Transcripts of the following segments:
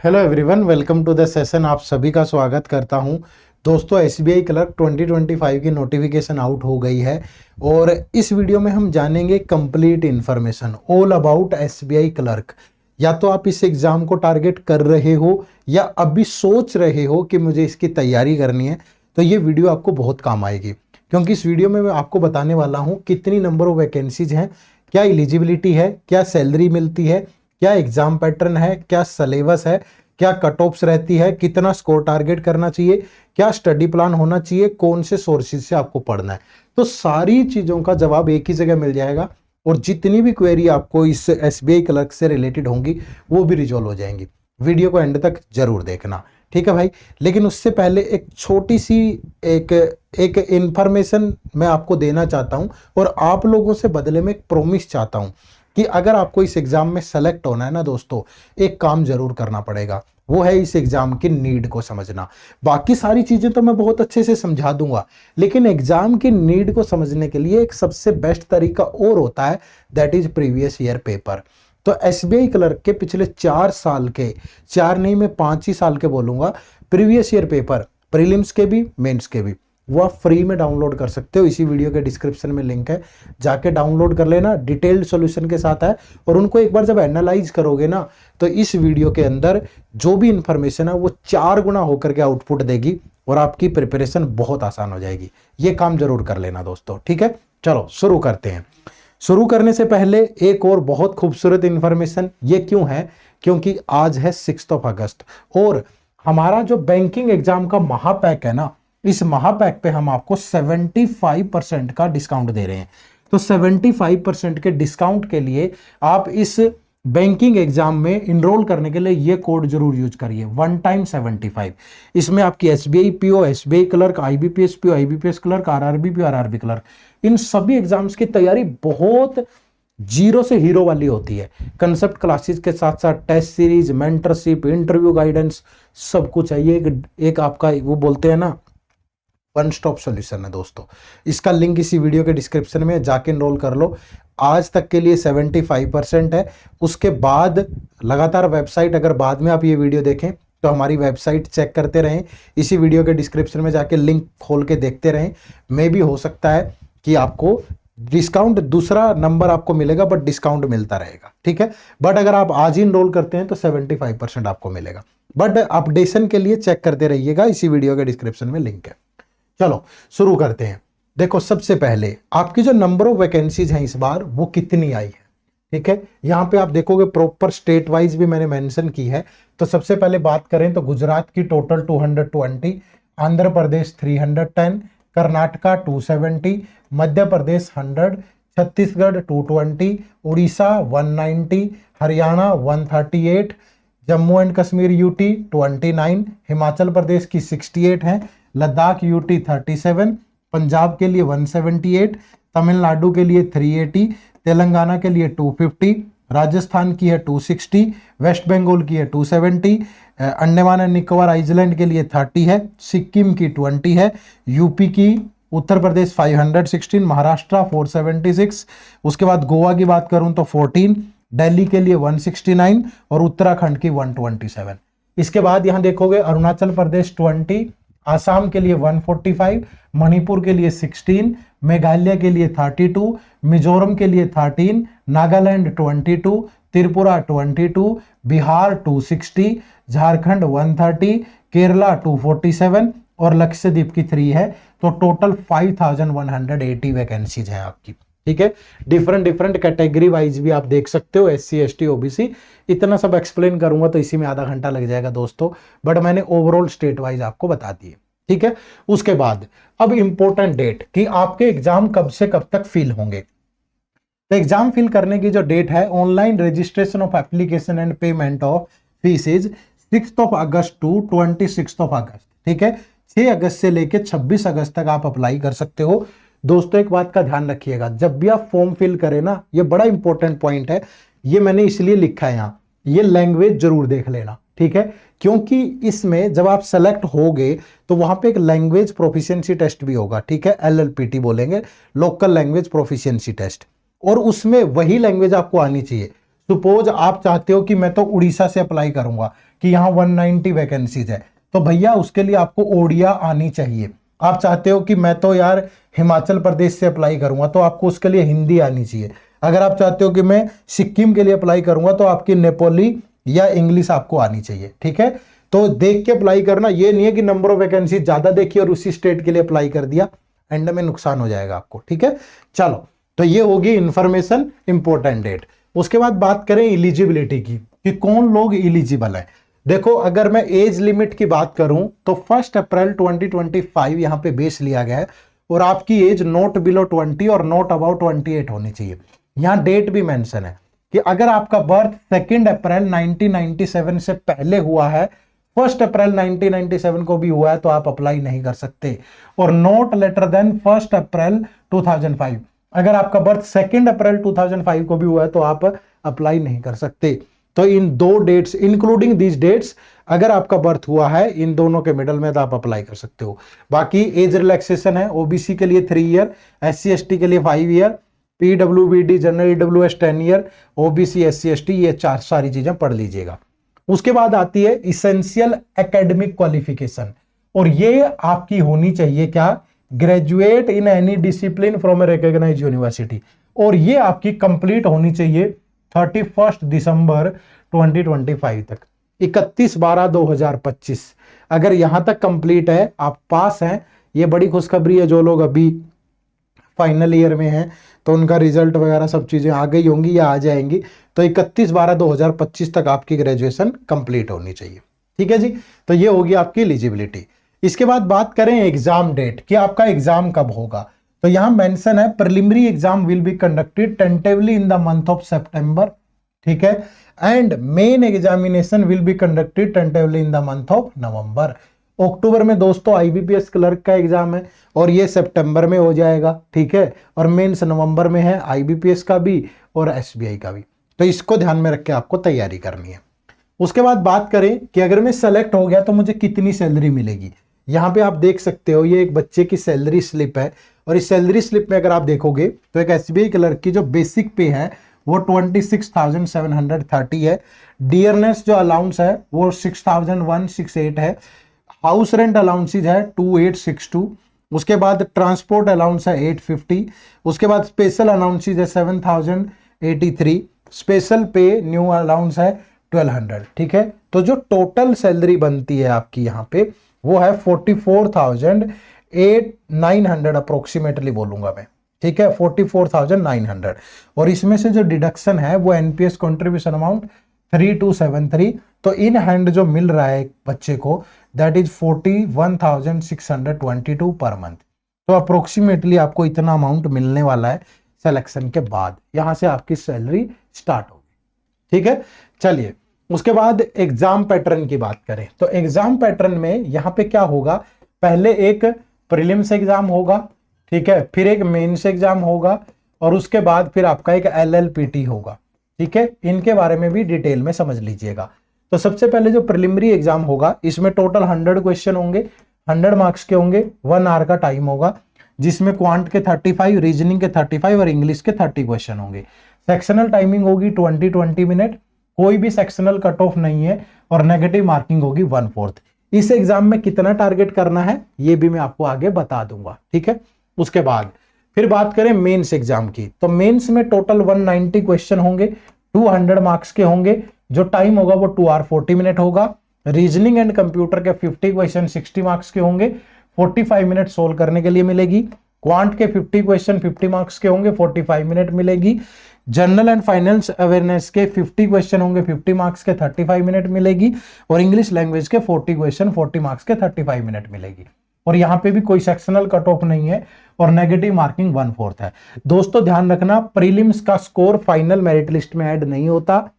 Hello everyone, welcome to the session. आप सभी का स्वागत करता हूं। दोस्तों, एसबीआई क्लर्क 2025 की नोटिफिकेशन आउट हो गई है और इस वीडियो में हम जानेंगे complete information all about SBI clerk. या तो आप इस एग्ज़ाम को टारगेट कर रहे हो या अभी सोच रहे हो कि मुझे इसकी तैयारी करनी है, तो ये वीडियो आपको बहुत काम आएगी, क्योंकि इस वीडियो में मैं आपको बताने वाला हूँ कितनी नंबर ऑफ वैकेंसीज हैं, क्या एलिजिबिलिटी है, क्या सैलरी मिलती है, क्या एग्जाम पैटर्न है, क्या सिलेबस है, क्या कट ऑफ्स रहती है, कितना स्कोर टारगेट करना चाहिए, क्या स्टडी प्लान होना चाहिए, कौन से सोर्सेज से आपको पढ़ना है। तो सारी चीज़ों का जवाब एक ही जगह मिल जाएगा और जितनी भी क्वेरी आपको इस एसबीआई क्लर्क से रिलेटेड होंगी वो भी रिजॉल्व हो जाएंगी। वीडियो को एंड तक जरूर देखना, ठीक है भाई। लेकिन उससे पहले एक छोटी सी एक इंफॉर्मेशन मैं आपको देना चाहता हूं और आप लोगों से बदले में एक प्रॉमिस चाहता हूं कि अगर आपको इस एग्जाम में सेलेक्ट होना है ना दोस्तों, एक काम जरूर करना पड़ेगा, वो है इस एग्जाम की नीड को समझना। बाकी सारी चीजें तो मैं बहुत अच्छे से समझा दूंगा, लेकिन एग्जाम की नीड को समझने के लिए एक सबसे बेस्ट तरीका और होता है, that is previous year paper. तो एसबीआई क्लर्क के पिछले 4 साल के, 4 नहीं मैं 5 ही साल के बोलूंगा, प्रीवियस ईयर पेपर, प्रीलिम्स के भी मेंस के भी, वो आप फ्री में डाउनलोड कर सकते हो। इसी वीडियो के डिस्क्रिप्शन में लिंक है, जाके डाउनलोड कर लेना। डिटेल्ड सॉल्यूशन के साथ है और उनको एक बार जब एनालाइज करोगे ना, तो इस वीडियो के अंदर जो भी इंफॉर्मेशन है वो 4 गुना होकर के आउटपुट देगी और आपकी प्रिपरेशन बहुत आसान हो जाएगी। ये काम जरूर कर लेना दोस्तों, ठीक है। चलो शुरू करते हैं। शुरू करने से पहले एक और बहुत खूबसूरत इंफॉर्मेशन, ये क्यों है, क्योंकि आज है 6 अगस्त और हमारा जो बैंकिंग एग्जाम का महापैक है ना, इस महापैक पे हम आपको 75% का डिस्काउंट दे रहे हैं। तो 75% के डिस्काउंट के लिए आप इस बैंकिंग एग्जाम में इनरोल करने के लिए ये कोड जरूर यूज करिए, 1 टाइम 75। इसमें आपकी SBI PO, SBI clerk, IBPS PO, IBPS clerk, RRB PO, RRB clerk, इन सभी एग्जाम्स की तैयारी बहुत जीरो से हीरो वाली होती है। कंसेप्ट क्लासेस के साथ साथ test series, mentorship, interview guidance, सब कुछ है। ये एक आपका वो बोलते हैं ना, वन स्टॉप सॉल्यूशन है दोस्तों। इसका लिंक इसी वीडियो के डिस्क्रिप्शन में, जाके एनरोल कर लो। आज तक के लिए 75% है। उसके बाद लगातार वेबसाइट, अगर बाद में आप ये वीडियो देखें तो हमारी वेबसाइट चेक करते रहें, इसी वीडियो के डिस्क्रिप्शन में जाके लिंक खोल के देखते रहें। मे भी हो सकता है कि आपको डिस्काउंट दूसरा नंबर आपको मिलेगा, बट डिस्काउंट मिलता रहेगा, ठीक है। बट अगर आप आज ही इनरोल करते हैं तो 75% आपको मिलेगा। बट अपडेशन के लिए चेक करते रहिएगा, इसी वीडियो के डिस्क्रिप्शन में लिंक है। चलो शुरू करते हैं। देखो, सबसे पहले आपकी जो नंबर ऑफ वैकेंसीज हैं इस बार वो कितनी आई है, ठीक है। यहां पे आप देखोगे प्रॉपर स्टेट वाइज भी मैंने मेंशन की है। तो सबसे पहले बात करें तो गुजरात की total 220, Andhra Pradesh 310, Karnataka 270, Madhya Pradesh 100, Chhattisgarh 220, Orissa 190, Haryana 138, Jammu and Kashmir UT 29, Himachal Pradesh की 68 है, लद्दाख यूटी 37, पंजाब के लिए 178, तमिलनाडु के लिए 380, तेलंगाना के लिए 250, राजस्थान की है 260, वेस्ट बंगाल की है 270, अंडमान एंड निकोबार आइलैंड के लिए 30 है, सिक्किम की 20 है, यूपी की, उत्तर प्रदेश 516, महाराष्ट्र 476, उसके बाद गोवा की बात करूं तो 14, दिल्ली के लिए 169 और उत्तराखंड की 127। इसके बाद यहां देखोगे अरुणाचल प्रदेश 20, आसाम के लिए 145, मणिपुर के लिए 16, मेघालय के लिए 32, मिजोरम के लिए 13, नागालैंड 22, त्रिपुरा 22, बिहार 260, झारखंड 130, केरला 247 और लक्षद्वीप की 3 है। तो टोटल 5180 वैकेंसीज हैं आपकी, ठीक है। डिफरेंट कैटेगरी वाइज भी आप देख सकते हो, SC ST OBC। इतना सब एक्सप्लेन करूंगा तो इसी में आधा घंटा लग जाएगा दोस्तों, बट मैंने ओवरऑल स्टेट वाइज आपको बता दिए, ठीक है। उसके बाद अब इंपॉर्टेंट डेट कि आपके एग्जाम कब से कब तक फिल होंगे। तो एग्जाम फिल करने की जो डेट है, online registration of application and payment of fees is 6 August to 26 August, ठीक है। 6 अगस्त से लेकर 26 अगस्त तक आप अप्लाई कर सकते हो। दोस्तों, एक बात का ध्यान रखिएगा, जब भी आप फॉर्म फिल करें ना, ये बड़ा इंपॉर्टेंट पॉइंट है, ये मैंने इसलिए लिखा है यहाँ, ये लैंग्वेज जरूर देख लेना, ठीक है। क्योंकि इसमें जब आप सेलेक्ट होगे तो वहां पे एक लैंग्वेज प्रोफिशिएंसी टेस्ट भी होगा, ठीक है। LLPT बोलेंगे, लोकल लैंग्वेज प्रोफिशिएंसी टेस्ट, और उसमें वही लैंग्वेज आपको आनी चाहिए। सपोज आप चाहते हो कि मैं तो उड़ीसा से अप्लाई करूंगा कि यहाँ 190 वैकेंसीज है, तो भैया उसके लिए आपको ओडिया आनी चाहिए। आप चाहते हो कि मैं तो यार हिमाचल प्रदेश से अप्लाई करूंगा, तो आपको उसके लिए हिंदी आनी चाहिए। अगर आप चाहते हो कि मैं सिक्किम के लिए अप्लाई करूंगा, तो आपकी नेपाली या इंग्लिश आपको आनी चाहिए। ठीक है, तो देख के अप्लाई करना, ये नहीं है कि नंबर ऑफ वैकेंसी ज्यादा देखी और उसी स्टेट के लिए अप्लाई कर दिया, एंड में नुकसान हो जाएगा आपको। ठीक है, चलो, तो ये होगी इंफॉर्मेशन, इंपॉर्टेंट डेट। उसके बाद बात करें इलिजिबिलिटी की कि कौन लोग इलिजिबल है। देखो, अगर मैं एज लिमिट की बात करूं तो 1 अप्रैल 2025 यहां पे बेस लिया गया है, और आपकी एज नॉट बिलो 20 और नॉट अबाउट 28 होनी चाहिए। यहां डेट भी मेंशन है कि अगर आपका बर्थ 2 अप्रैल 1997 से पहले हुआ है, 1 अप्रैल 1997 को भी हुआ है, तो आप अप्लाई नहीं कर सकते। और नॉट लेटर देन 1 अप्रैल 2005, अगर आपका बर्थ 2 अप्रैल 2005 को भी हुआ है, तो आप अप्लाई नहीं कर सकते। तो इन दो डेट्स, इंक्लूडिंग दीज डेट्स, अगर आपका बर्थ हुआ है इन दोनों के मिडल में, तो आप अप्लाई कर सकते हो। बाकी एज रिलैक्सेशन है, ओबीसी के लिए 3 ईयर, SC ST के लिए 5 year, PWBD general EWS 10 year, OBC SC ST ये सारी चीजें पढ़ लीजिएगा। उसके बाद आती है इसेंशियल एकेडमिक क्वालिफिकेशन, और ये आपकी होनी चाहिए क्या, graduate in any discipline from a recognised university, और ये आपकी कंप्लीट होनी चाहिए 31 दिसंबर 2025 तक, 31/12/2025। अगर यहां तक कंप्लीट है, आप पास हैं, ये बड़ी खुशखबरी है। जो लोग अभी फाइनल ईयर में हैं तो उनका रिजल्ट वगैरह सब चीजें आ गई होंगी या आ जाएंगी, तो 31/12/2025 तक आपकी ग्रेजुएशन कंप्लीट होनी चाहिए। ठीक है जी, तो ये होगी आपकी एलिजिबिलिटी। इसके बाद बात करें एग्जाम डेट कि आपका एग्जाम कब होगा, तो यहां मेंशन है preliminary exam will be conducted tentatively in the month of September. ठीक है, and main examination will be conducted tentatively in the month of November. अक्टूबर में दोस्तों IBPS क्लर्क का एग्जाम है, और ये सितंबर में हो जाएगा। ठीक है, और मेंस नवंबर में है, IBPS का भी और SBI का भी, तो इसको ध्यान में रख के आपको तैयारी करनी है। उसके बाद बात करें कि अगर मैं सेलेक्ट हो गया तो मुझे कितनी सैलरी मिलेगी। यहां पे आप देख सकते हो, ये एक बच्चे की सैलरी स्लिप है, और इस सैलरी स्लिप में अगर आप देखोगे तो एक SBI क्लर्क की जो बेसिक पे है वो 26,730 है। डियरनेस जो अलाउंस है वो 6,168 है। हाउस रेंट अलाउंसेज है 2862। उसके बाद ट्रांसपोर्ट अलाउंस है 850। उसके बाद स्पेशल अलाउंसेज है 7,083। स्पेशल पे न्यू अलाउंस है 1200। ठीक है, तो जो टोटल सैलरी बनती है आपकी यहाँ पे वो है 44,900 अप्रोक्सीमेटली बोलूंगा मैं। ठीक है, 44,900, और इसमें से जो डिडक्शन है वो NPS कंट्रीब्यूशन अमाउंट 3273, तो इन हैंड जो मिल रहा है बच्चे को दैट इज 41,622 पर मंथ। तो अप्रोक्सीमेटली आपको इतना अमाउंट मिलने वाला है सिलेक्शन के बाद, यहां से आपकी सैलरी स्टार्ट होगी। ठीक है, चलिए उसके बाद एग्जाम पैटर्न की बात करें तो एग्जाम पैटर्न में यहां पे क्या होगा, पहले एक प्रीलिम्स एग्जाम होगा, ठीक है, फिर एक मेंस एग्जाम होगा, और उसके बाद फिर आपका एक LLPT होगा। ठीक है, इनके बारे में भी डिटेल में समझ लीजिएगा। तो सबसे पहले जो प्रिलिमिनरी एग्जाम होगा इसमें टोटल 100 क्वेश्चन होंगे, 100 मार्क्स के होंगे, 1 आवर का टाइम होगा, जिसमें क्वांट के 35, रीजनिंग के 35 और इंग्लिश के 30 क्वेश्चन होंगे। सेक्शनल टाइमिंग होगी 20 मिनट, कोई भी सेक्शनल कट ऑफ नहीं है, और नेगेटिव मार्किंग होगी 1/4। इस एग्जाम में कितना टारगेट करना है ये भी मैं आपको आगे बता दूंगा। ठीक है, उसके बाद फिर बात करें मेंस एग्जाम की, तो मेंस में टोटल 190 क्वेश्चन होंगे, 200 मार्क्स के होंगे, जो टाइम होगा वो 2 आवर 40 मिनट होगा। रीजनिंग एंड कंप्यूटर के 50 क्वेश्चन 60 मार्क्स के होंगे, 45 मिनट सोल्व करने के लिए मिलेगी। क्वांट के 50 क्वेश्चन 50 मार्क्स के होंगे, 45 मिनट मिलेगी। जनरल एंड फाइनेंस अवेयरनेस के 50 क्वेश्चन होंगे, 50 मार्क्स के 35 मिनट मिलेगी, और इंग्लिश लैंग्वेज के 40 क्वेश्चन 40 मार्क्स के 35 मिनट मिलेगी। और यहां पे भी कोई सेक्शनल कट ऑफ नहीं है, और नेगेटिव मार्किंग 1/4 है। दोस्तों ध्यान रखना, प्रीलिम्स का स्कोर फाइनल मेरिट लिस्ट में ऐड नहीं होता,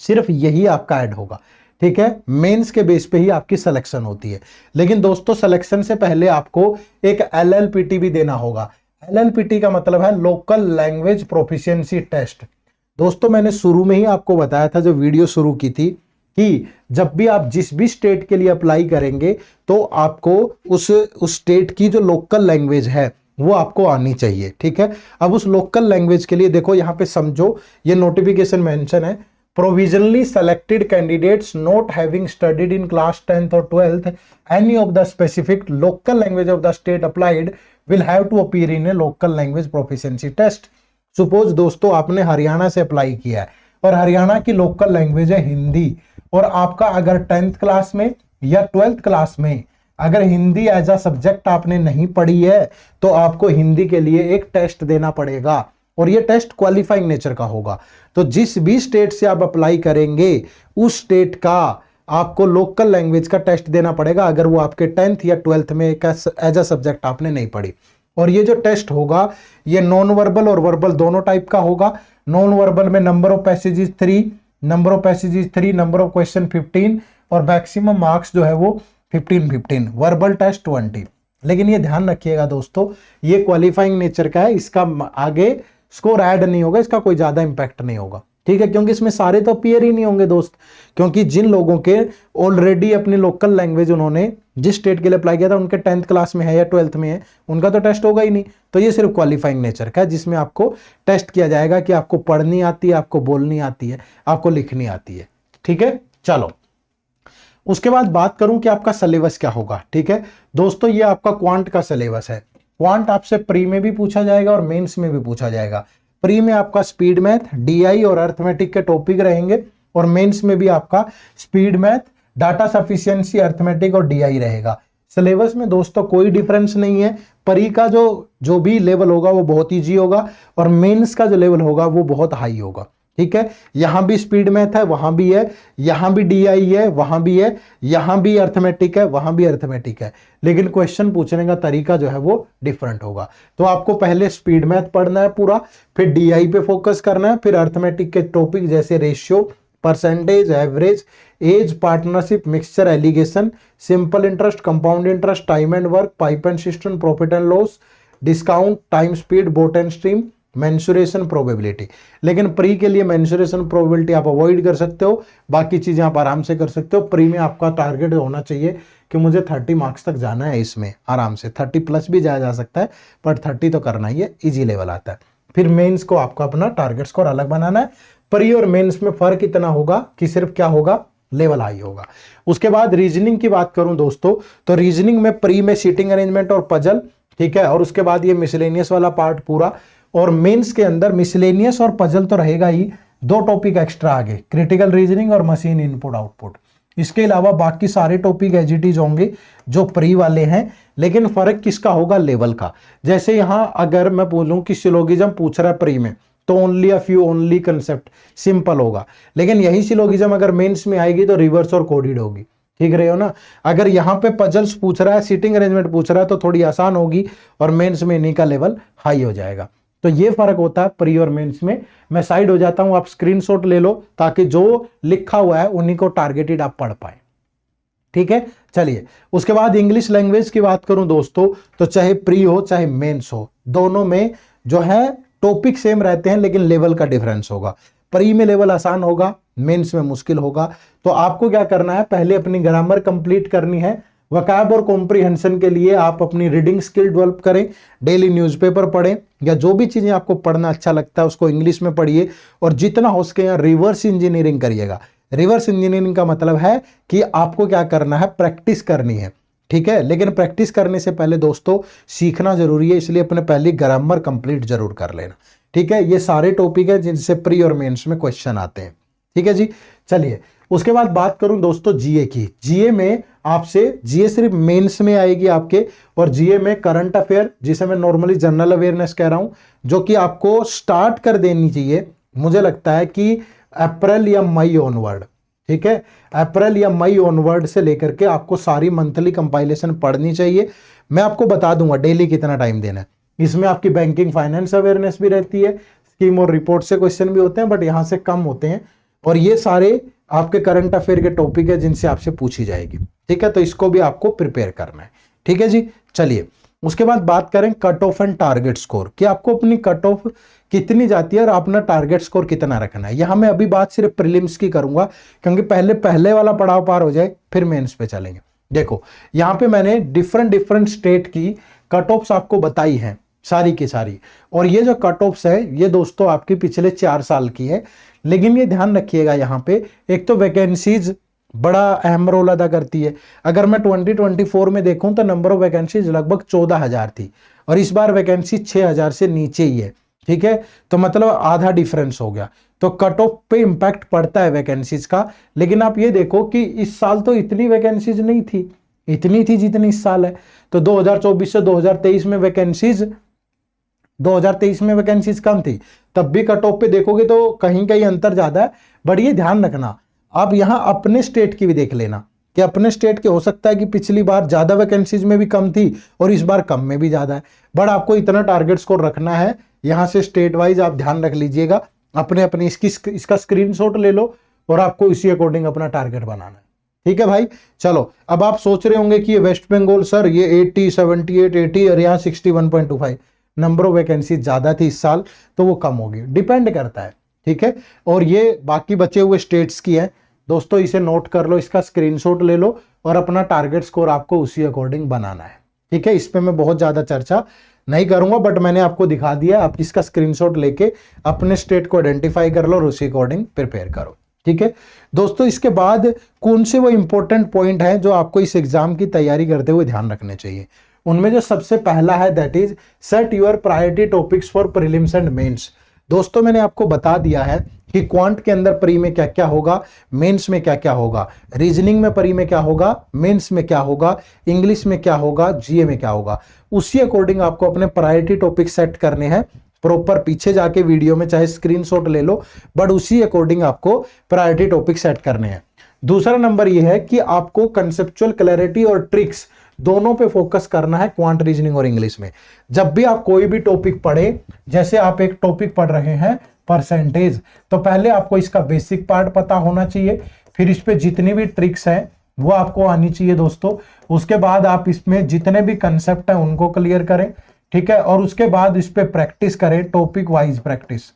सिर्फ यही आपका ऐड होगा। ठीक है, मेंस के बेस पे ही आपकी सिलेक्शन होती है। लेकिन दोस्तों सिलेक्शन से पहले आपको एक LLPT भी देना होगा। LLPT का मतलब है लोकल लैंग्वेज प्रोफिशिएंसी टेस्ट। दोस्तों मैंने शुरू में ही आपको बताया था, जो वीडियो शुरू की थी, कि जब भी आप जिस भी स्टेट के लिए अप्लाई करेंगे तो आपको उस स्टेट की जो लोकल लैंग्वेज है वो आपको आनी चाहिए। ठीक है, अब उस लोकल लैंग्वेज के लिए देखो यहाँ पे समझो, ये नोटिफिकेशन मेंशन है, provisionally selected candidates not having studied in class 10th और 12th any of the specific local language of the state applied will have to appear in a local language proficiency test. Suppose दोस्तों आपने हरियाणा से apply किया है और हरियाणा की local language है हिंदी, और आपका अगर 10th क्लास में या 12th क्लास में अगर हिंदी एज अ सब्जेक्ट आपने नहीं पढ़ी है तो आपको हिंदी के लिए एक टेस्ट देना पड़ेगा, और ये टेस्ट क्वालिफाइंग नेचर का होगा। तो जिस भी स्टेट से आप अप्लाई करेंगे उस स्टेट का आपको लोकल लैंग्वेज का टेस्ट देना पड़ेगा, अगर वो आपके 10th या 12th में एज अ सब्जेक्ट आपने नहीं पढ़ी। और ये जो टेस्ट होगा ये नॉन वर्बल और वर्बल दोनों टाइप का होगा। नॉन वर्बल में number of passages 3, number of passages 3, number of question 15 और मैक्सिमम मार्क्स जो है वो 15, वर्बल टेस्ट 20। लेकिन ये ध्यान रखिएगा दोस्तों, ये क्वालिफाइंग नेचर का है, इसका आगे स्कोर ऐड नहीं होगा, इसका कोई ज्यादा इंपैक्ट नहीं होगा। ठीक है, क्योंकि इसमें सारे तो अपीयर ही नहीं होंगे दोस्त, क्योंकि जिन लोगों के ऑलरेडी अपनी लोकल लैंग्वेज उन्होंने जिस स्टेट के लिए अप्लाई किया था उनके 10th क्लास में है या 12th में है, उनका तो टेस्ट होगा ही नहीं। तो ये सिर्फ क्वालिफाइंग नेचर का है, जिसमें आपको टेस्ट किया जाएगा कि आपको पढ़नी आती है, आपको बोलनी आती है, आपको लिखनी आती है। ठीक है, चलो उसके बाद बात करूं कि आपका सिलेबस क्या होगा। ठीक है दोस्तों, ये आपका क्वांट का सिलेबस है। क्वांट आपसे प्री में भी पूछा जाएगा और मेंस में भी पूछा जाएगा। प्री में आपका स्पीड मैथ, डीआई और अर्थमेटिक के टॉपिक रहेंगे, और मेंस में भी आपका speed math, data sufficiency, arithmetic और डीआई रहेगा। सिलेबस में दोस्तों कोई डिफरेंस नहीं है। प्री का जो भी लेवल होगा वो बहुत ईजी होगा, और मेंस का जो लेवल होगा वो बहुत हाई होगा। ठीक है, यहां भी स्पीड मैथ है, वहां भी है, यहां भी डीआई है, वहां भी है, यहां भी अर्थमेटिक है, वहां भी अर्थमेटिक है, लेकिन क्वेश्चन पूछने का तरीका जो है वो डिफरेंट होगा। तो आपको पहले स्पीड मैथ पढ़ना है पूरा, फिर डीआई पे फोकस करना है, फिर अर्थमेटिक के टॉपिक जैसे ratio, percentage, average, age, partnership, mixture, alligation, simple interest, compound interest, time and work, pipe and cistern, profit and loss, discount, time speed, boat and stream, mensuration, probability. लेकिन pre के लिए mensuration, probability आप avoid कर सकते हो, बाकी चीजें आप आराम से कर सकते हो। प्री में आपका टारगेट होना चाहिए कि मुझे 30 मार्क्स तक जाना है, इसमें आराम से 30 प्लस भी जाया जा सकता है, पर 30 तो करना ही है, इजी लेवल आता है। फिर मेंस को आपको अपना टारगेट स्कोर अलग बनाना है। प्री और मेंस में फर्क इतना होगा कि सिर्फ क्या होगा, लेवल हाई होगा। उसके बाद रीजनिंग की बात करूं दोस्तों, तो रीजनिंग में प्री में सीटिंग अरेंजमेंट और पजल, ठीक है, और उसके बाद ये मिसलेनियस वाला पार्ट पूरा, और मेंस के अंदर मिसलेनियस और पजल तो रहेगा ही, 2 टॉपिक एक्स्ट्रा आगे, क्रिटिकल रीजनिंग और मशीन इनपुट आउटपुट। इसके अलावा बाकी सारे टॉपिक एज इट इज होंगे जो प्री वाले हैं, लेकिन फर्क किसका होगा, लेवल का। जैसे यहां अगर मैं बोलूं कि सिलोगिज्म पूछ रहा है प्री में, तो only a few, only concept, simple होगा। लेकिन यही सिलोगिज्म अगर मेंस में आएगी तो रिवर्स और कोडेड होगी। ठीक रहे हो ना। अगर यहाँ पे पजल्स पूछ रहा है, सीटिंग अरेंजमेंट पूछ रहा है, तो थोड़ी आसान होगी, और मेंस में इन्हीं का लेवल हाई हो जाएगा। तो ये फर्क होता है प्री और मेंस में। मैं साइड हो जाता हूं, आप स्क्रीनशॉट ले लो ताकि जो लिखा हुआ है उन्हीं को टारगेटेड आप पढ़ पाए। ठीक है, चलिए उसके बाद इंग्लिश लैंग्वेज की बात करूं दोस्तों, तो चाहे प्री हो चाहे मेंस हो, दोनों में जो है टॉपिक सेम रहते हैं, लेकिन लेवल का डिफरेंस होगा। प्री में लेवल आसान होगा, मेंस में मुश्किल होगा। तो आपको क्या करना है, पहले अपनी ग्रामर कंप्लीट करनी है। वकाब और कॉम्प्रिहेंशन के लिए आप अपनी रीडिंग स्किल डेवलप करें, डेली न्यूज़पेपर पढ़ें, या जो भी चीज़ें आपको पढ़ना अच्छा लगता है उसको इंग्लिश में पढ़िए, और जितना हो सके यहाँ रिवर्स इंजीनियरिंग करिएगा। रिवर्स इंजीनियरिंग का मतलब है कि आपको क्या करना है, प्रैक्टिस करनी है। ठीक है, लेकिन प्रैक्टिस करने से पहले दोस्तों सीखना जरूरी है, इसलिए अपने पहले ग्रामर कंप्लीट जरूर कर लेना। ठीक है, ये सारे टॉपिक है जिनसे प्री और मेंस में क्वेश्चन आते हैं। ठीक है जी, चलिए उसके बाद बात करूं दोस्तों जीए की। जीए में आपसे, जीए सिर्फ मेंस में आएगी आपके, और जीए में करंट अफेयर, जिसे मैं नॉर्मली जनरल अवेयरनेस कह रहा हूं, जो कि आपको स्टार्ट कर देनी चाहिए, मुझे लगता है कि अप्रैल या मई ऑनवर्ड। ठीक है, अप्रैल या मई ऑनवर्ड से लेकर के आपको सारी मंथली कंपाइलेशन पढ़नी चाहिए। मैं आपको बता दूंगा डेली कितना टाइम देना है। इसमें आपकी बैंकिंग फाइनेंस अवेयरनेस भी रहती है, स्कीम और रिपोर्ट से क्वेश्चन भी होते हैं, बट यहाँ से कम होते हैं, और ये सारे आपके करंट अफेयर के टॉपिक है जिनसे आपसे पूछी जाएगी। ठीक है, तो इसको भी आपको प्रिपेयर करना है। ठीक है जी, चलिए उसके बाद बात करें cut off and target score, कि आपको अपनी कट ऑफ कितनी जाती है और अपना टारगेट स्कोर कितना रखना है। यहां मैं अभी बात सिर्फ प्रीलिम्स की करूंगा, क्योंकि पहले वाला पड़ाव पार हो जाए फिर मेंस पे चलेंगे। देखो यहां पे मैंने डिफरेंट स्टेट की कट ऑफ्स आपको बताई हैं। सारी की सारी। और ये जो कट ऑफ्स है ये दोस्तों आपकी पिछले 4 साल की है। लेकिन ये ध्यान रखिएगा यहाँ पे, एक तो वैकेंसीज बड़ा अहम रोल अदा करती है। अगर मैं 2024 में देखूं तो नंबर ऑफ वैकेंसीज लगभग 14,000 थी और इस बार वैकेंसी 6,000 से नीचे ही है। ठीक है, तो मतलब आधा डिफरेंस हो गया। तो कट ऑफ पे इंपैक्ट पड़ता है वैकेंसीज का। लेकिन आप ये देखो कि इस साल तो इतनी वैकेंसीज नहीं थी, इतनी थी जितनी इस साल है। तो 2024 से 2023 में वैकेंसीज 2023 में वैकेंसीज कम थी, तब भी कट ऑफ पे देखोगे तो कहीं कहीं अंतर ज्यादा है। बट ये ध्यान रखना, आप यहां अपने स्टेट की भी देख लेना कि अपने स्टेट के हो सकता है कि पिछली बार ज्यादा वैकेंसीज में भी कम थी और इस बार कम में भी ज्यादा है। बट आपको इतना टारगेट स्कोर रखना है, यहां से स्टेट वाइज आप ध्यान रख लीजिएगा। अपने अपने इसका स्क्रीनशॉट ले लो और आपको इसी अकॉर्डिंग अपना टारगेट बनाना है। ठीक है भाई, चलो अब आप सोच रहे होंगे कि ये वेस्ट बंगाल सर ये 80, 78, 80 और यहाँ 61.25 नंबर ऑफ वैकेंसी ज्यादा थी इस साल तो वो कम होगी, डिपेंड करता है। ठीक है, और ये बाकी बचे हुए स्टेट्स की है दोस्तों, इसे नोट कर लो, इसका स्क्रीनशॉट ले लो और अपना टारगेट स्कोर आपको उसी अकॉर्डिंग बनाना है। ठीक है, इस पे मैं बहुत ज्यादा चर्चा नहीं करूंगा, बट मैंने आपको दिखा दिया, आप इसका स्क्रीनशॉट लेके अपने स्टेट को आइडेंटिफाई कर लो और उसी अकॉर्डिंग प्रिपेयर करो। ठीक है दोस्तों, इसके बाद कौन से वो इंपॉर्टेंट पॉइंट हैं जो आपको इस एग्जाम की तैयारी करते हुए ध्यान रखने चाहिए। उनमें जो सबसे पहला है that is set your priority topics for prelims and mains. दोस्तों मैंने आपको बता दिया है कि क्वांट के अंदर प्री में क्या क्या होगा, मेंस में क्या क्या होगा, रीजनिंग में प्री में क्या होगा, मेंस में क्या होगा, इंग्लिश में क्या होगा, जीए में क्या होगा। उसी अकॉर्डिंग आपको अपने प्रायोरिटी टॉपिक सेट करने हैं। प्रॉपर पीछे जाके वीडियो में चाहे स्क्रीनशॉट ले लो, बट उसी अकॉर्डिंग आपको प्रायोरिटी टॉपिक सेट करने हैं। दूसरा नंबर यह है कि आपको कंसेप्चुअल क्लैरिटी और ट्रिक्स दोनों पे फोकस करना है क्वांट, रीजनिंग और इंग्लिश में। जब भी आप कोई भी टॉपिक पढ़े, जैसे आप एक टॉपिक पढ़ रहे हैं परसेंटेज, तो पहले आपको इसका बेसिक पार्ट पता होना चाहिए, फिर इस पे जितनी भी ट्रिक्स हैं वो आपको आनी चाहिए दोस्तों। उसके बाद आप इसमें जितने भी कंसेप्ट हैं उनको क्लियर करें। ठीक है, और उसके बाद इस पे प्रैक्टिस करें, टॉपिक वाइज प्रैक्टिस।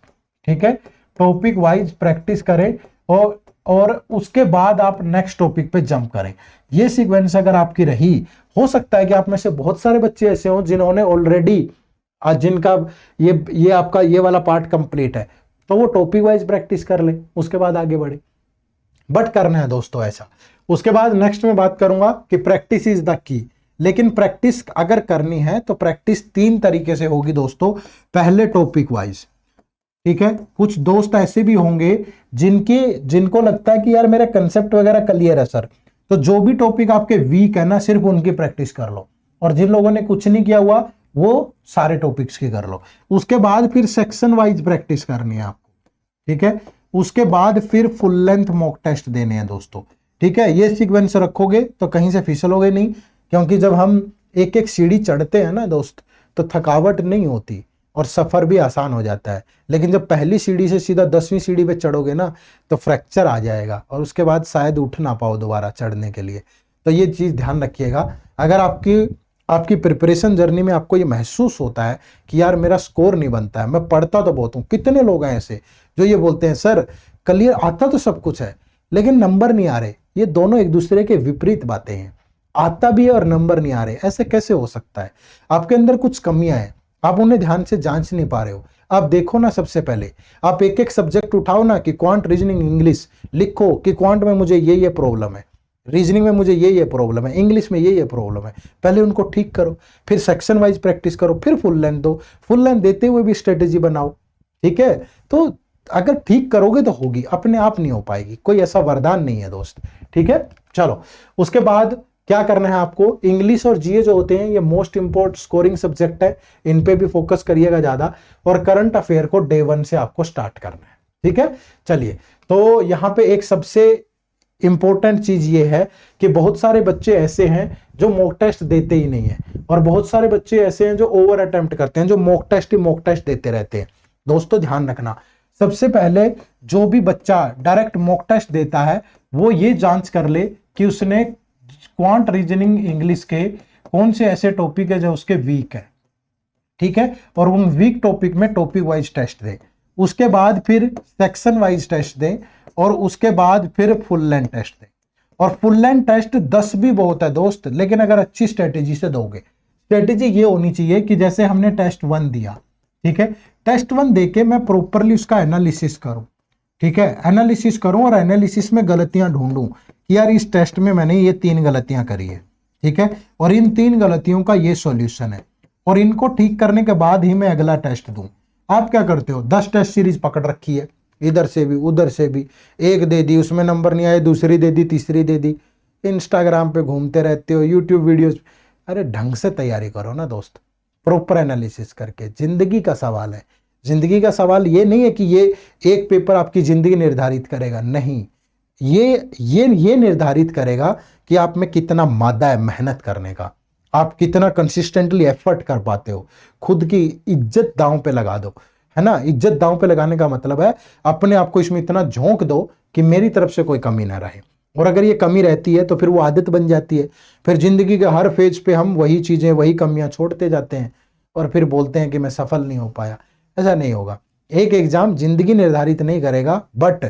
ठीक है, टॉपिक वाइज प्रैक्टिस करें और उसके बाद आप नेक्स्ट टॉपिक पे जंप करें। ये सीक्वेंस अगर आपकी रही, हो सकता है कि आप में से बहुत सारे बच्चे ऐसे हों जिन्होंने ऑलरेडी जिनका ये आपका ये वाला पार्ट कंप्लीट है, तो वो टॉपिक वाइज प्रैक्टिस कर ले, उसके बाद आगे बढ़े। बट करना है दोस्तों ऐसा। उसके बाद नेक्स्ट में बात करूंगा कि प्रैक्टिस इज द की। लेकिन प्रैक्टिस अगर करनी है तो प्रैक्टिस 3 तरीके से होगी दोस्तों। पहले टॉपिक वाइज, ठीक है, कुछ दोस्त ऐसे भी होंगे जिनको लगता है कि यार मेरा कंसेप्ट वगैरह क्लियर है सर, तो जो भी टॉपिक आपके वीक है ना सिर्फ उनकी प्रैक्टिस कर लो, और जिन लोगों ने कुछ नहीं किया हुआ वो सारे टॉपिक्स की कर लो। उसके बाद फिर सेक्शन वाइज प्रैक्टिस करनी है आपको। ठीक है, उसके बाद फिर फुल लेंथ मॉक टेस्ट देने हैं दोस्तों। ठीक है, ये सीक्वेंस रखोगे तो कहीं से फिसलोगे नहीं, क्योंकि जब हम एक एक सीढ़ी चढ़ते हैं ना दोस्त तो थकावट नहीं होती और सफर भी आसान हो जाता है। लेकिन जब पहली सीढ़ी से सीधा 10वीं सीढ़ी पे चढ़ोगे ना तो फ्रैक्चर आ जाएगा और उसके बाद शायद उठ ना पाओ दोबारा चढ़ने के लिए। तो ये चीज ध्यान रखिएगा। अगर आपकी प्रिपरेशन जर्नी में आपको ये महसूस होता है कि यार मेरा स्कोर नहीं बनता है, मैं पढ़ता तो बहुत हूँ, कितने लोग हैं ऐसे जो ये बोलते हैं सर क्लियर आता तो सब कुछ है लेकिन नंबर नहीं आ रहे, ये दोनों एक दूसरे के विपरीत बातें हैं। आता भी है और नंबर नहीं आ रहे, ऐसे कैसे हो सकता है? आपके अंदर कुछ कमियां हैं, आप उन्हें ध्यान से जांच नहीं पा रहे हो। आप देखो ना, सबसे पहले आप एक एक सब्जेक्ट उठाओ ना कि क्वांट, रीजनिंग, इंग्लिश, लिखो कि क्वांट में मुझे ये प्रॉब्लम है, रीजनिंग में मुझे ये प्रॉब्लम है, इंग्लिश में ये प्रॉब्लम है। पहले उनको ठीक करो, फिर सेक्शन वाइज प्रैक्टिस करो, फिर फुल लेंथ दो। फुल लेंथ देते हुए भी स्ट्रेटेजी बनाओ। ठीक है, तो अगर ठीक करोगे तो होगी, अपने आप नहीं हो पाएगी, कोई ऐसा वरदान नहीं है दोस्त। ठीक है, चलो उसके बाद क्या करना है आपको, इंग्लिश और जीए जो होते हैं ये मोस्ट इंपोर्टेंट स्कोरिंग सब्जेक्ट है, इन पे भी फोकस करिएगा ज्यादा। और करंट अफेयर को डे 1 से आपको स्टार्ट करना है। ठीक है, चलिए, तो यहां पे एक सबसे इंपॉर्टेंट चीज ये है कि बहुत सारे बच्चे ऐसे हैं जो मॉक टेस्ट देते ही नहीं है, और बहुत सारे बच्चे ऐसे हैं जो ओवर अटेम्प्ट करते हैं, जो मॉक टेस्ट देते रहते हैं। दोस्तों ध्यान रखना, सबसे पहले जो भी बच्चा डायरेक्ट मॉक टेस्ट देता है वो ये जांच कर ले कि उसने क्वांट, रीजनिंग, इंग्लिश के कौन से ऐसे टॉपिक है जो उसके वीक है। ठीक है, और उन वीक टॉपिक में टॉपिक वाइज टेस्ट दे, उसके बाद फिर सेक्शन वाइज टेस्ट दे, और उसके बाद फिर फुल लेंथ टेस्ट दे। और फुल लेंथ टेस्ट 10 भी बहुत है दोस्त, लेकिन अगर अच्छी स्ट्रेटेजी से दोगे, स्ट्रेटेजी ये होनी चाहिए कि जैसे हमने टेस्ट 1 दिया, ठीक है, टेस्ट 1 देके मैं प्रॉपरली उसका एनालिसिस करूं, ठीक है, एनालिसिस करूं और एनालिसिस में गलतियां ढूंढूं कि यार इस टेस्ट में मैंने ये 3 गलतियां करी है, ठीक है, और इन 3 गलतियों का ये सॉल्यूशन है, और इनको ठीक करने के बाद ही मैं अगला टेस्ट दूं। आप क्या करते हो, 10 टेस्ट सीरीज पकड़ रखी है, इधर से भी उधर से भी, एक दे दी उसमें नंबर नहीं आए, दूसरी दे दी, तीसरी दे दी, इंस्टाग्राम पे घूमते रहते हो, यूट्यूब वीडियोस। अरे ढंग से तैयारी करो ना दोस्त, प्रॉपर एनालिसिस करके। जिंदगी का सवाल है, जिंदगी का सवाल ये नहीं है कि ये एक पेपर आपकी जिंदगी निर्धारित करेगा, नहीं, ये निर्धारित करेगा कि आप में कितना मादा है मेहनत करने का, आप कितना कंसिस्टेंटली एफर्ट कर पाते हो, खुद की इज्जत दांव पे लगा दो, है ना। इज्जत दांव पे लगाने का मतलब है अपने आप को इसमें इतना झोंक दो कि मेरी तरफ से कोई कमी ना रहे, और अगर ये कमी रहती है तो फिर वो आदत बन जाती है, फिर जिंदगी के हर फेज पे हम वही चीजें वही कमियां छोड़ते जाते हैं और फिर बोलते हैं कि मैं सफल नहीं हो पाया। ऐसा नहीं होगा। एक एग्जाम जिंदगी निर्धारित नहीं करेगा, बट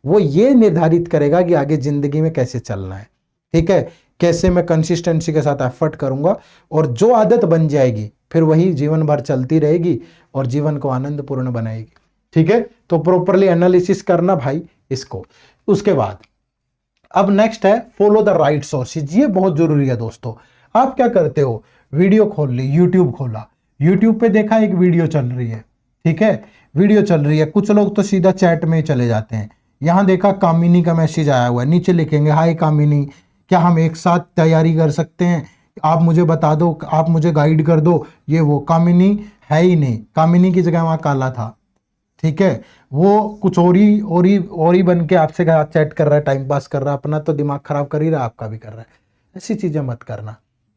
वो ये निर्धारित करेगा कि आगे जिंदगी में कैसे चलना है, ठीक है, कैसे मैं कंसिस्टेंसी के साथ एफर्ट करूंगा, और जो आदत बन जाएगी फिर वही जीवन भर चलती रहेगी और जीवन को आनंदपूर्ण बनाएगी, ठीक है। तो प्रॉपरली एनालिसिस करना भाई इसको। उसके बाद अब नेक्स्ट है फॉलो द राइट सोर्सेज। ये बहुत जरूरी है दोस्तों। आप क्या करते हो, वीडियो खोल ली, यूट्यूब खोला, यूट्यूब पे देखा एक वीडियो चल रही है, ठीक है, वीडियो चल रही है, कुछ लोग तो सीधा चैट में चले जाते हैं। यहां देखा कामिनी का मैसेज आया हुआ है, नीचे लिखेंगे हाय कामिनी, क्या हम एक साथ तैयारी कर सकते हैं, आप मुझे बता दो, आप मुझे गाइड कर दो, ये वो। कामिनी है ही नहीं, कामिनी की जगह वहां काला था, ठीक है, वो कुछ और ही बन के आपसे चैट कर रहा है, टाइम पास कर रहा है, अपना तो दिमाग खराब कर ही रहा है, आपका भी कर रहा है। ऐसी चीजें मत करना,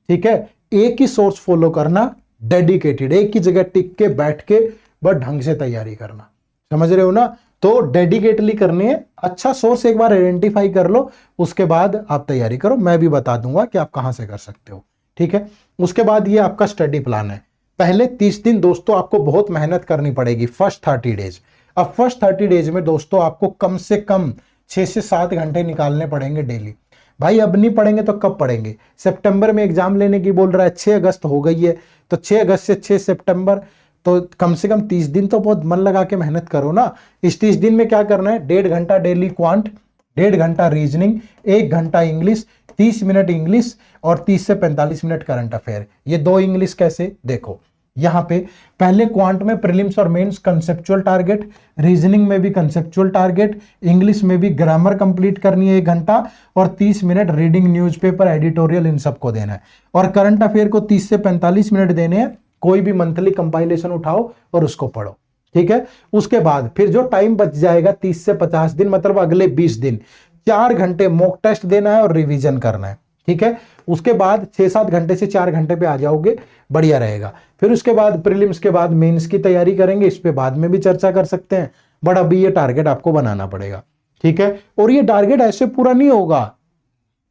ठीक है। एक ही सोर्स फॉलो करना, डेडिकेटेड, एक ही जगह टिक के बैठ के बस ढंग से तैयारी करना, समझ रहे हो ना। तो डेडिकेटली करनी है, अच्छा सोर्स एक बार आइडेंटिफाई कर लो, उसके बाद आप तैयारी करो। मैं भी बता दूंगा कि आप कहां से कर सकते हो, ठीक है। उसके बाद ये आपका स्टडी प्लान है। पहले 30 दिन दोस्तों आपको बहुत मेहनत करनी पड़ेगी, फर्स्ट 30 डेज। अब फर्स्ट 30 डेज में दोस्तों आपको कम से कम 6 से 7 घंटे निकालने पड़ेंगे डेली। भाई अब नहीं पढ़ेंगे तो कब पढ़ेंगे? सितंबर में एग्जाम लेने की बोल रहा है, 6 अगस्त हो गई है, तो 6 अगस्त से 6 सितंबर, तो कम से कम 30 दिन तो बहुत मन लगा के मेहनत करो ना। इस 30 दिन में क्या करना है, 1.5 घंटा डेली क्वांट, 1.5 घंटा रीजनिंग, 1 घंटा इंग्लिश, 30 मिनट इंग्लिश और 30 से 45 मिनट करंट अफेयर। ये 2 इंग्लिश कैसे, देखो यहां पे पहले क्वांट में प्रीलिम्स और मेंस कंसेप्चुअल टारगेट, रीजनिंग में भी कंसेप्चुअल टारगेट, इंग्लिश में भी ग्रामर कंप्लीट करनी है 1 घंटा, और 30 मिनट रीडिंग, न्यूज़पेपर, एडिटोरियल, इन सबको देना है। और करंट अफेयर को 30 से 45 मिनट देने हैं। कोई भी मंथली कंपाइलेशन उठाओ और उसको पढ़ो, ठीक है। उसके बाद फिर जो टाइम बच जाएगा 30 से 50 दिन, मतलब अगले 20 दिन, 4 घंटे मॉक टेस्ट देना है और रिवीजन करना है, ठीक है। उसके बाद 6-7 घंटे से 4 घंटे पे आ जाओगे, बढ़िया रहेगा। फिर उसके बाद प्रीलिम्स के बाद मेंस की तैयारी करेंगे, इस पे बाद में भी चर्चा कर सकते हैं, बट अभी ये टारगेट आपको बनाना पड़ेगा, ठीक है। और ये टारगेट ऐसे पूरा नहीं होगा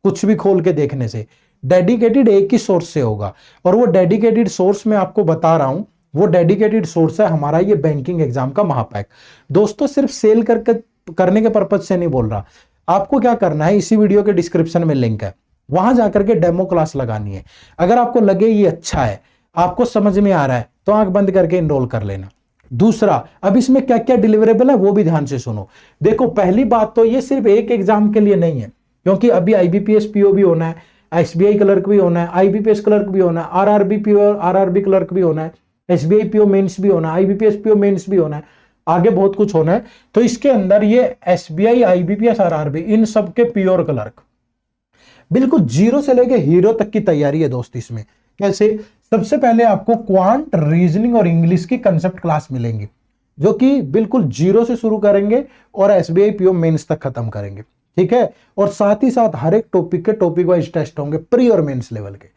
कुछ भी खोल के देखने से, डेडिकेटेड एक ही सोर्स से होगा। और वो डेडिकेटेड सोर्स मैं आपको बता रहा हूं, वो डेडिकेटेड सोर्स है हमारा ये बैंकिंग एग्जाम का महापैक। दोस्तों सिर्फ सेल करने के पर्पज से नहीं बोल रहा, आपको क्या करना है, इसी वीडियो के डिस्क्रिप्शन में लिंक है, वहां जाकर के डेमो क्लास लगानी है। अगर आपको लगे ये अच्छा है, आपको समझ में आ रहा है, तो आंख बंद करके इनरोल कर लेना। दूसरा, अब इसमें क्या क्या डिलीवरेबल है वो भी ध्यान से सुनो। देखो पहली बात तो ये सिर्फ एक एग्जाम के लिए नहीं है, क्योंकि अभी आईबीपीएस पीओ भी होना है, एसबीआई क्लर्क भी होना है, आईबीपीएस क्लर्क भी होना है, आरआरबी पीओ आरआरबी क्लर्क भी होना है, एसबीआई पीओ मेंस भी होना है, आईबीपीएस पीओ मेंस भी होना है, आगे बहुत कुछ होना है। तो इसके अंदर ये एसबीआई, आईबीपीएस, आरआरबी, इन सब के प्योर क्लर्क, बिल्कुल जीरो से लेके हीरो तक की तैयारी है दोस्त इसमें। कैसे? सबसे पहले आपको क्वांट, रीजनिंग और इंग्लिश की कंसेप्ट क्लास मिलेंगी, जो कि बिल्कुल जीरो से शुरू करेंगे और एसबीआई पीओ मेंस तक खत्म करेंगे, ठीक है। और साथ ही साथ हर एक टॉपिक के टॉपिक वाइज टेस्ट होंगे, प्री और मेंस लेवल के,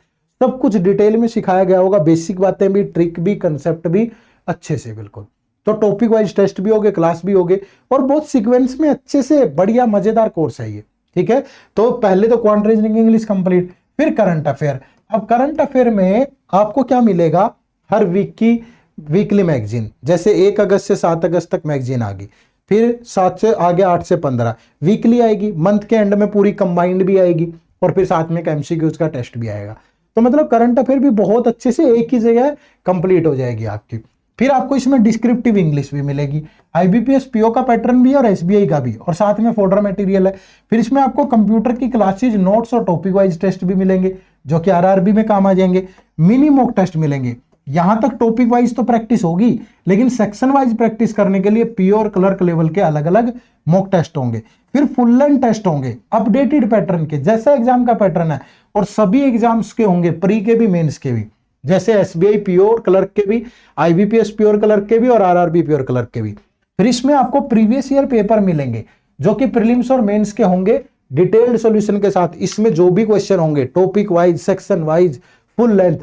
सब कुछ डिटेल में सिखाया गया होगा, बेसिक बातें भी, ट्रिक भी, कंसेप्ट भी अच्छे से बिल्कुल। तो टॉपिक वाइज टेस्ट भी होगे, क्लास भी होगे, और बहुत सीक्वेंस में अच्छे से बढ़िया मजेदार कोर्स है ये, ठीक है। तो पहले तो क्वांट, रीजनिंग, इंग्लिश कंप्लीट, फिर करंट अफेयर। अब करंट अफेयर में आपको क्या मिलेगा, हर वीक की वीकली मैगजीन, जैसे 1 अगस्त से 7 अगस्त तक मैगजीन आ गई, फिर 7 से आगे 8 से 15 वीकली आएगी, मंथ के एंड में पूरी कंबाइंड भी आएगी, और फिर साथ में एक एमसीक्यूज का टेस्ट भी आएगा। तो मतलब करंट अफेयर भी बहुत अच्छे से एक ही जगह कंप्लीट हो जाएगी आपकी। फिर आपको इसमें डिस्क्रिप्टिव इंग्लिश भी मिलेगी, आईबीपीएस पीओ का पैटर्न भी है और एसबीआई का भी, और साथ में फोल्डर मटेरियल है। फिर इसमें आपको कंप्यूटर की क्लासेज, नोट्स और टॉपिक वाइज टेस्ट भी मिलेंगे जो कि आरआरबी में काम आ जाएंगे। मिनी मॉक टेस्ट मिलेंगे। यहां तक टॉपिक वाइज तो प्रैक्टिस होगी, लेकिन सेक्शन वाइज प्रैक्टिस करने के लिए पीओ और क्लर्क लेवल के अलग अलग मॉक टेस्ट होंगे। फिर फुल लेंथ टेस्ट होंगे अपडेटेड पैटर्न के, जैसा एग्जाम का पैटर्न है, और सभी एग्जाम्स के होंगे, प्री के भी मेंस के भी, जैसे एसबीआई पीओ और क्लर्क के भी, आईबीपीएस पीओ और क्लर्क के भी, और आरआरबी पीओ और क्लर्क के भी। फिर इसमें आपको प्रीवियस ईयर पेपर मिलेंगे जो कि प्रीलिम्स और मेंस के होंगे डिटेल्ड सॉल्यूशन के साथ। इसमें जो भी क्वेश्चन होंगे topic wise, section wise, full length,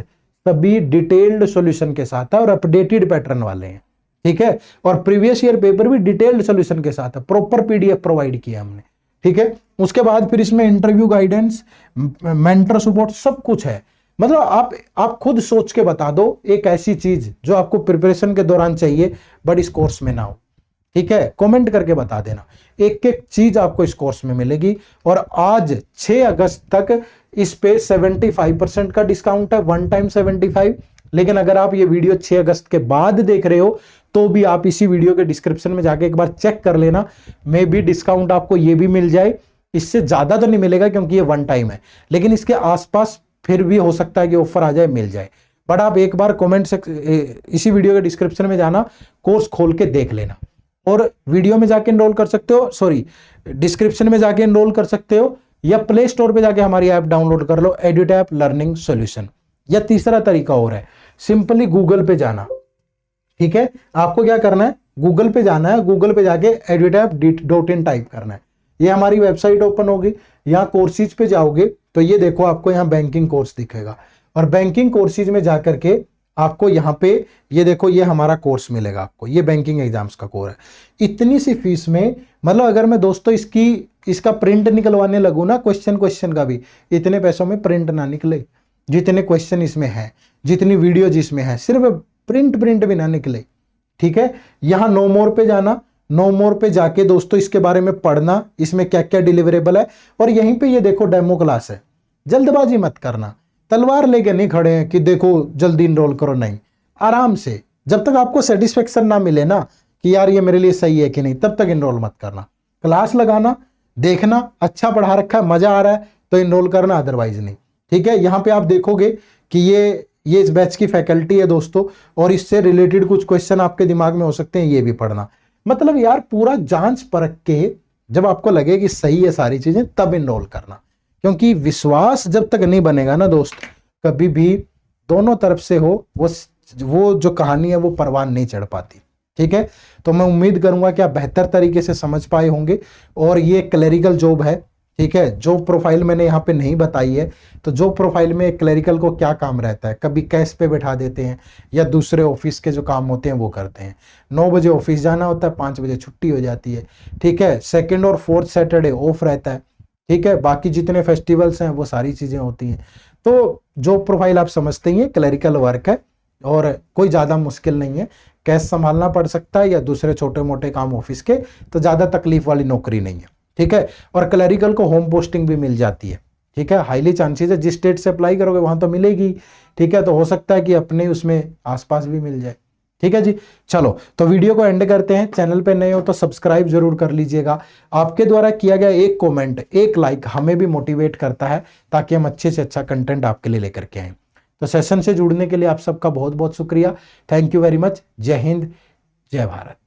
सभी डिटेल्ड सॉल्यूशन के साथ है और अपडेटेड पैटर्न वाले हैं, ठीक है। और प्रीवियस ईयर पेपर भी डिटेल्ड सॉल्यूशन के साथ है, प्रॉपर पीडीएफ प्रोवाइड किया हमने, ठीक है। उसके बाद फिर इसमें इंटरव्यू गाइडेंस, मेंटर सपोर्ट, सब कुछ है। मतलब आप खुद सोच के बता दो एक ऐसी चीज जो आपको प्रिपरेशन के दौरान चाहिए बट इस कोर्स में ना हो, ठीक है। कमेंट करके बता देना, एक एक चीज आपको इस कोर्स में मिलेगी। और आज 6 अगस्त तक इस पे 75% का डिस्काउंट है, वन टाइम 75। लेकिन अगर आप ये वीडियो 6 अगस्त के बाद देख रहे हो तो भी आप इसी वीडियो के डिस्क्रिप्शन में जाके एक बार चेक कर लेना, मे बी डिस्काउंट आपको ये भी मिल जाए। इससे ज्यादा तो नहीं मिलेगा क्योंकि ये वन टाइम है, लेकिन इसके आसपास फिर भी हो सकता है कि ऑफर आ जाए, मिल जाए। बट आप एक बार कमेंट से इसी वीडियो के डिस्क्रिप्शन में जाना, कोर्स खोल के देख लेना, और वीडियो में जाके एनरोल कर सकते हो, सॉरी डिस्क्रिप्शन में जाके एनरोल कर सकते हो, या प्ले स्टोर पे जाके हमारी ऐप डाउनलोड कर लो, एडुटैप लर्निंग सॉल्यूशन। या तीसरा तरीका और है, सिंपली गूगल पे जाना, ठीक है। आपको क्या करना है, गूगल पे जाना है, गूगल पे जाके edutap.in टाइप करना है, ये हमारी वेबसाइट ओपन होगी। यहाँ कोर्सेज पे जाओगे तो ये देखो आपको यहाँ बैंकिंग कोर्स दिखेगा, और बैंकिंग कोर्सेज में जाकर के आपको यहाँ पे ये देखो ये हमारा कोर्स मिलेगा आपको, ये बैंकिंग एग्जाम्स का कोर्स है। इतनी सी फीस में, मतलब अगर मैं दोस्तों इसका प्रिंट निकलवाने लगूँ ना, क्वेश्चन का भी, इतने पैसों में प्रिंट ना निकले जितने क्वेश्चन इसमें है, जितनी वीडियो जिसमें है, सिर्फ प्रिंट भी ना निकले, ठीक है। यहाँ नो मोर पे जाना, नो मोर पे जाके दोस्तों इसके बारे में पढ़ना, इसमें क्या क्या डिलीवरेबल है। और यहीं पे ये देखो डेमो क्लास है, जल्दबाजी मत करना, तलवार लेके नहीं खड़े हैं कि देखो जल्दी इनरोल करो, नहीं, आराम से, जब तक आपको सेटिस्फेक्शन ना मिले ना कि यार ये मेरे लिए सही है कि नहीं, तब तक इनरोल मत करना। क्लास लगाना, देखना अच्छा पढ़ा रखा है, मजा आ रहा है तो इनरोल करना, अदरवाइज नहीं, ठीक है। यहाँ पे आप देखोगे कि ये इस बैच की फैकल्टी है दोस्तों, और इससे रिलेटेड कुछ क्वेश्चन आपके दिमाग में हो सकते हैं, ये भी पढ़ना। मतलब यार पूरा जांच परख के जब आपको लगे कि सही है सारी चीजें, तब इनरोल करना, क्योंकि विश्वास जब तक नहीं बनेगा ना दोस्त, कभी भी दोनों तरफ से हो वो जो कहानी है वो परवान नहीं चढ़ पाती, ठीक है। तो मैं उम्मीद करूंगा कि आप बेहतर तरीके से समझ पाए होंगे। और ये क्लरिकल जॉब है, ठीक है, जो प्रोफाइल मैंने यहाँ पे नहीं बताई है, तो जो प्रोफाइल में क्लरिकल को क्या काम रहता है, कभी कैश पे बैठा देते हैं या दूसरे ऑफिस के जो काम होते हैं वो करते हैं। 9 बजे ऑफिस जाना होता है, 5 बजे छुट्टी हो जाती है, ठीक है। सेकंड और फोर्थ सैटरडे ऑफ रहता है, ठीक है। बाकी जितने फेस्टिवल्स हैं वो सारी चीज़ें होती हैं। तो जो प्रोफाइल आप समझते हैं क्लरिकल वर्क है, और कोई ज़्यादा मुश्किल नहीं है, कैश संभालना पड़ सकता है या दूसरे छोटे मोटे काम ऑफिस के, तो ज़्यादा तकलीफ वाली नौकरी नहीं है, ठीक है। और क्लरिकल को होम पोस्टिंग भी मिल जाती है, ठीक है। हाईली चांसेस है, जिस स्टेट से अप्लाई करोगे वहां तो मिलेगी, ठीक है। तो हो सकता है कि अपने उसमें आसपास भी मिल जाए, ठीक है जी। चलो तो वीडियो को एंड करते हैं। चैनल पे नए हो तो सब्सक्राइब जरूर कर लीजिएगा। आपके द्वारा किया गया एक कमेंट, एक लाइक हमें भी मोटिवेट करता है, ताकि हम अच्छे से अच्छा कंटेंट आपके लिए लेकर के आए। तो सेशन से जुड़ने के लिए आप सबका बहुत बहुत शुक्रिया। Thank you very much. जय हिंद, जय भारत।